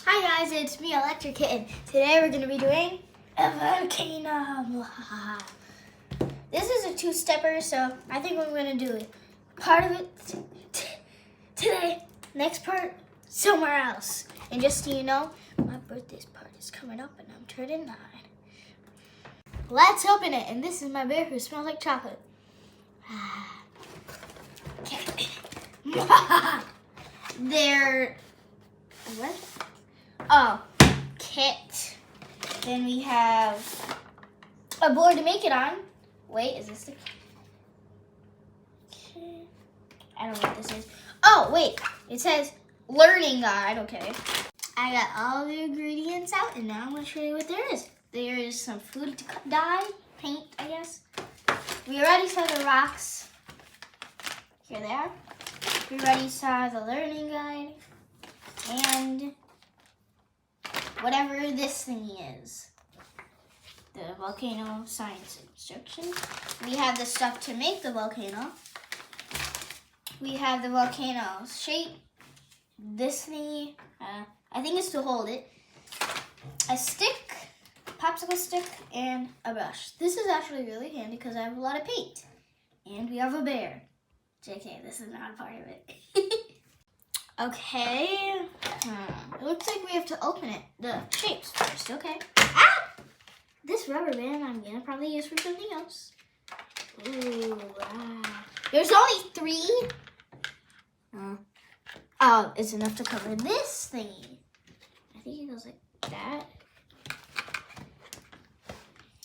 Hi guys, it's me, Electric Kitten. Today we're going to be doing a volcano. This is a two-stepper, so I think I'm going to do it. Part of it today, next part somewhere else. And just so you know, my birthday part is coming up and I'm turning 9. Let's open it. And this is my bear who smells like chocolate. Okay. They're... what? Oh, kit. Then we have a board to make it on. Wait, is this the... okay. I don't know what this is. Oh, wait. It says learning guide. Okay. I got all the ingredients out, and now I'm going to show you what there is. There is some food dye, paint, I guess. We already saw the rocks. Here they are. We already saw the learning guide. And whatever this thingy is. The volcano science instructions. We have the stuff to make the volcano. We have the volcano shape. This thingy, I think it's to hold it. A stick, popsicle stick, and a brush. This is actually really handy because I have a lot of paint. And we have a bear. JK, this is not a part of it. Okay, it looks like we have to open it, the shapes first, okay. Ah! This rubber band I'm gonna probably use for something else. Ooh, wow. There's only 3. Oh, it's enough to cover this thingy. I think it goes like that.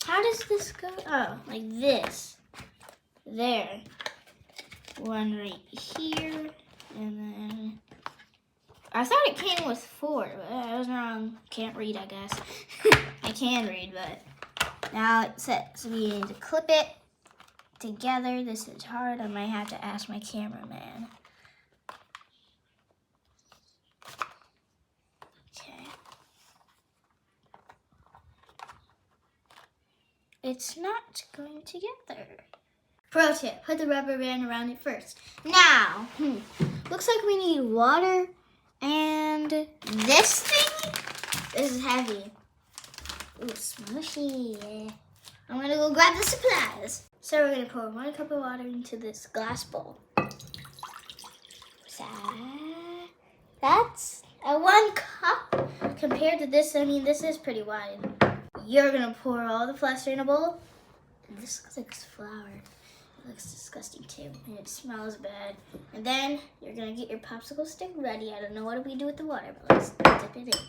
How does this go? Oh, like this. There. One right here, and then... I thought it came with 4, but I was wrong. Can't read, I guess. I can read, but now it says we need to clip it together. This is hard. I might have to ask my cameraman. Okay. It's not going together. Pro tip, put the rubber band around it first. Now, looks like we need water. And this thing, this is heavy. Ooh, smushy. Yeah. I'm gonna go grab the supplies. So we're gonna pour 1 cup of water into this glass bowl. So that's a 1 cup. Compared to this, I mean, this is pretty wide. You're gonna pour all the plaster in a bowl. And this looks like it's flour. It looks disgusting too, and it smells bad. And then you're gonna get your popsicle stick ready. I don't know what we do with the water, but let's dip it in.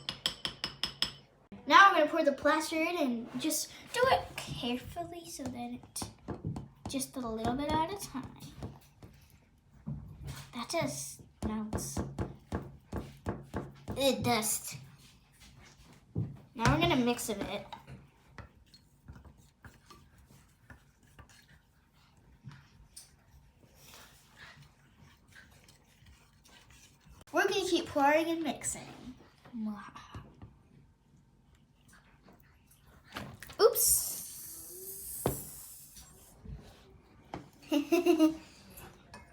Now we're gonna pour the plaster in and just do it carefully so that it just a little bit at a time. That just melts. It does. Now we're gonna mix a bit. We're going to keep pouring and mixing. Oops.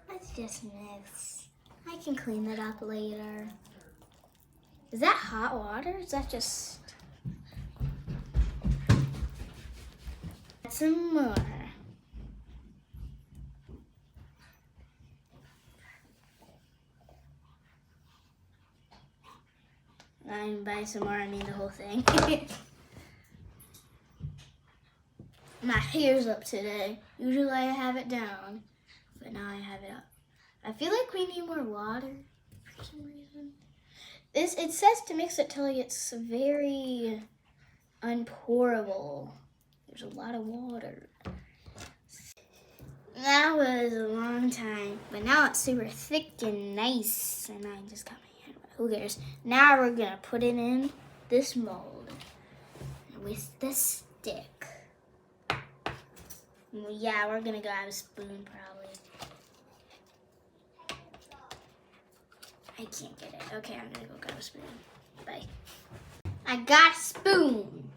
Let's just mix. I can clean that up later. Is that hot water? Is that just... some more. And by some more, I mean the whole thing. My hair's up today. Usually I have it down, but now I have it up. I feel like we need more water for some reason. It says to mix it till it's very unpourable. There's a lot of water. That was a long time, but now it's super thick and nice, and I just got my... who cares? Now we're gonna put it in this mold with the stick. Yeah, we're gonna grab a spoon probably. I can't get it. Okay, I'm gonna go grab a spoon. Bye. I got a spoon.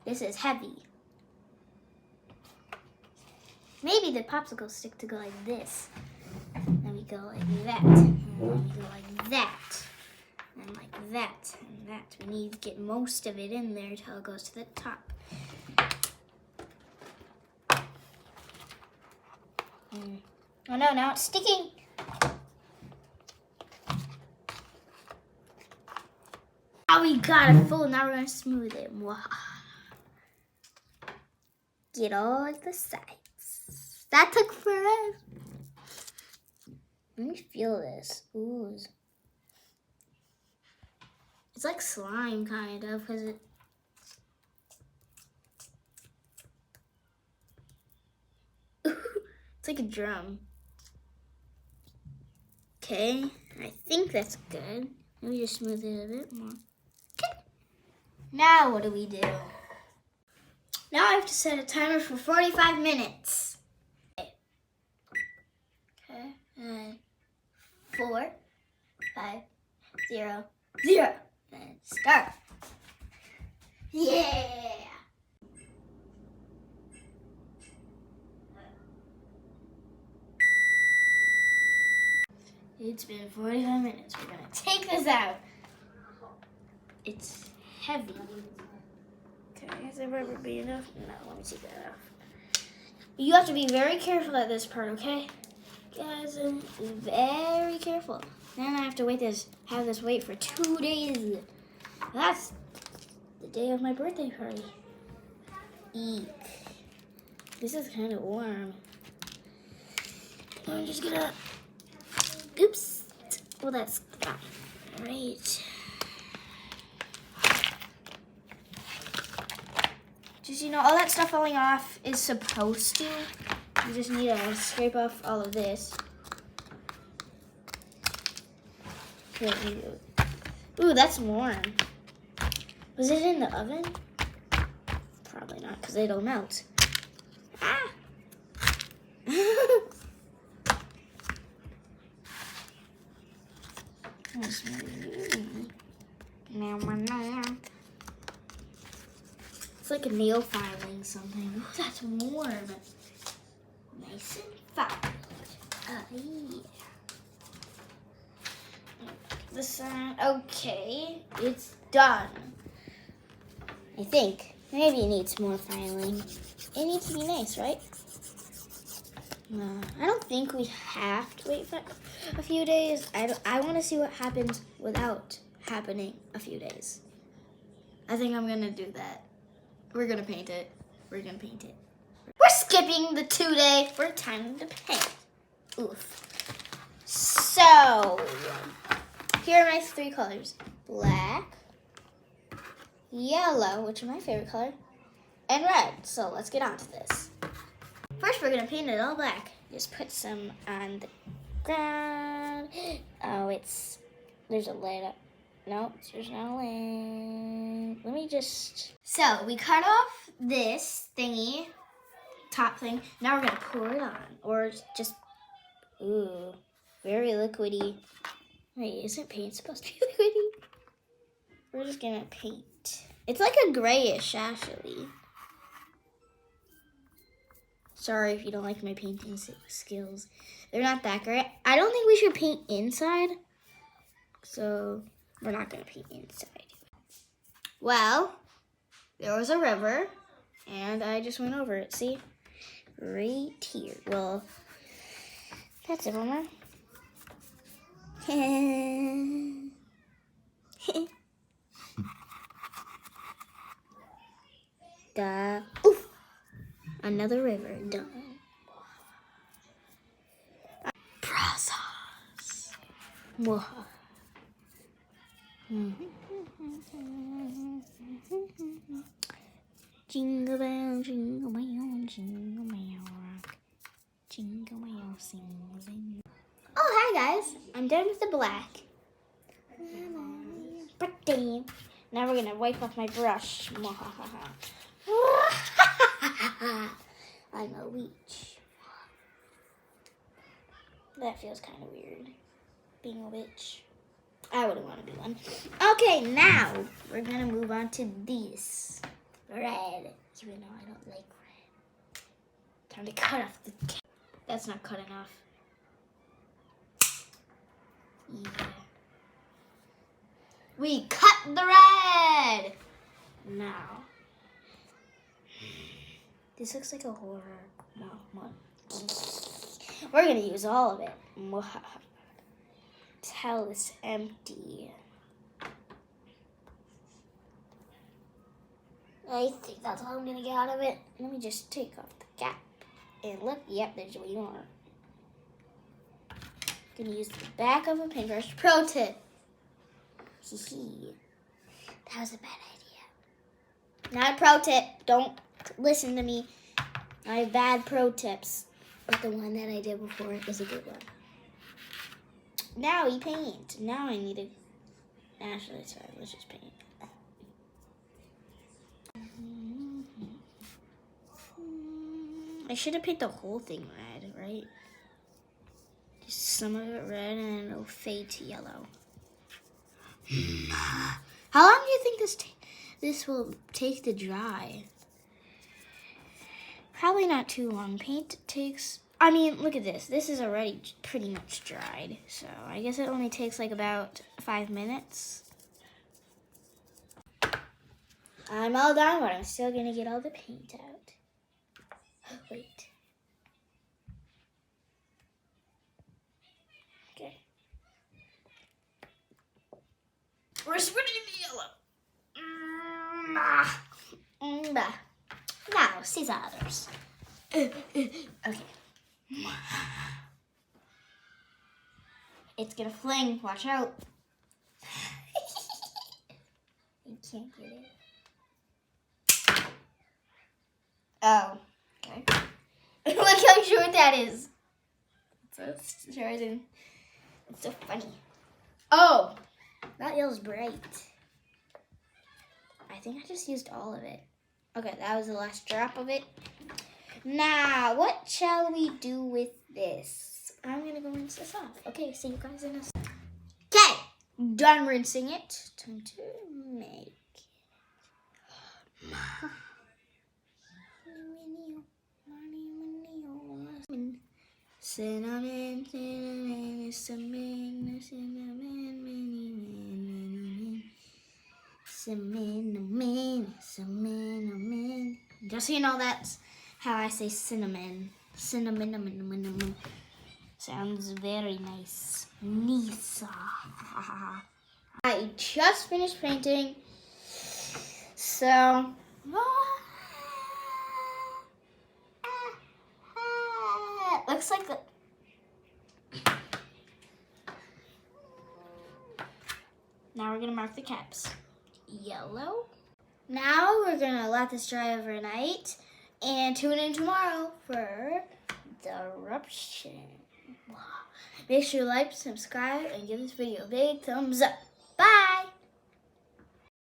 This is heavy. Maybe the popsicle stick to go like this. Then we go like that. And then we go like that. And like have that and that. We need to get most of it in there till it goes to the top. Oh no, now it's sticking. Now we got it full. Now we're gonna smooth it. Wow. Get all the sides. That took forever. Let me feel this. Ooh. It's like slime, kind of, because it. It's like a drum. Okay, I think that's good. Let me just smooth it a bit more. Okay. Now what do we do? Now I have to set a timer for 45 minutes. Okay, and 4, 5, 0, 0. And start. Yeah! It's been 45 minutes. We're gonna take this out. It's heavy. Okay, is the rubber big enough? No, let me take that off. You have to be very careful at this part, okay? Guys, very careful. Then I have to have this wait for 2 days. That's the day of my birthday party. Eek. This is kind of warm. I'm just gonna, oops. Well, that's fine. All right. Just, all that stuff falling off is supposed to. You just need to scrape off all of this. Ooh, that's warm. Was it in the oven? Probably not, because it'll melt. Ah! It's like a nail filing something. Oh, that's warm. Nice and fine. Yeah. The side. Okay, it's done. I think. Maybe it needs more filing. It needs to be nice, right? I don't think we have to wait for a few days. I want to see what happens without happening a few days. I think I'm going to do that. We're going to paint it. We're going to paint it. We're skipping the 2 day. We're time to paint. Oof. So, here are my 3 colors. Black, yellow, which is my favorite color, and red. So let's get on to this. First, we're going to paint it all black. Just put some on the ground. Oh, there's a lid up. No, there's no lid. Let me just. So, we cut off this thingy, top thing. Now we're going to pour it on. Or just, ooh, very liquidy. Wait, isn't paint supposed to be liquidy? We're just going to paint. It's like a grayish, actually. Sorry if you don't like my painting skills. They're not that great. I don't think we should paint inside. So, we're not going to paint inside. Well, there was a river, and I just went over it. See? Right here. Well, that's a bummer. Oof. Another river done. Process. Jingle bell, jingle bell, jingle bell rock. Jingle bell, sing. Oh, hi guys. I'm done with the black. Pretty. Now we're gonna wipe off my brush. I'm a witch. That feels kind of weird, being a witch. I wouldn't want to be one. Okay, now we're gonna move on to this red. Even though I don't like red. Time to cut off the. That's not cut enough. Yeah. We cut the red. Now, this looks like a horror. We're gonna use all of it. Tell it's empty. I think that's all I'm gonna get out of it. Let me just take off the cap and look. Yep, there's way more. Gonna use the back of a paintbrush. Pro tip. That was a bad idea. Not a pro tip. Don't listen to me. I have bad pro tips. But the one that I did before is a good one. Now we paint. Now I need to... Actually, it's fine. Let's just paint. I should have painted the whole thing red, right? Just some of it red and then it'll fade to yellow. How long do you think this will take to dry? Probably not too long. Paint takes... I mean, look at this. This is already pretty much dried. So I guess it only takes like about 5 minutes. I'm all done, but I'm still going to get all the paint out. Wait. Okay. We're switching to yellow. Now, scissors. Okay. It's gonna fling. Watch out. You can't get it. Oh, okay. Look how short that is. It's so funny. Oh, that yellow's bright. I think I just used all of it. Okay, that was the last drop of it. Now, what shall we do with this? I'm gonna go rinse this off. Okay, see you guys in a second. Okay, done rinsing it. Time to make cinnamon, cinnamon, cinnamon, cinnamon, cinnamon. Just so you know, that's how I say cinnamon. Cinnamon. Sounds very nice. Nisa. I just finished painting. So, looks like now we're gonna mark the caps. Yellow. Now we're gonna let this dry overnight and tune in tomorrow for the eruption. Make sure to like, subscribe, and give this video a big thumbs up. Bye!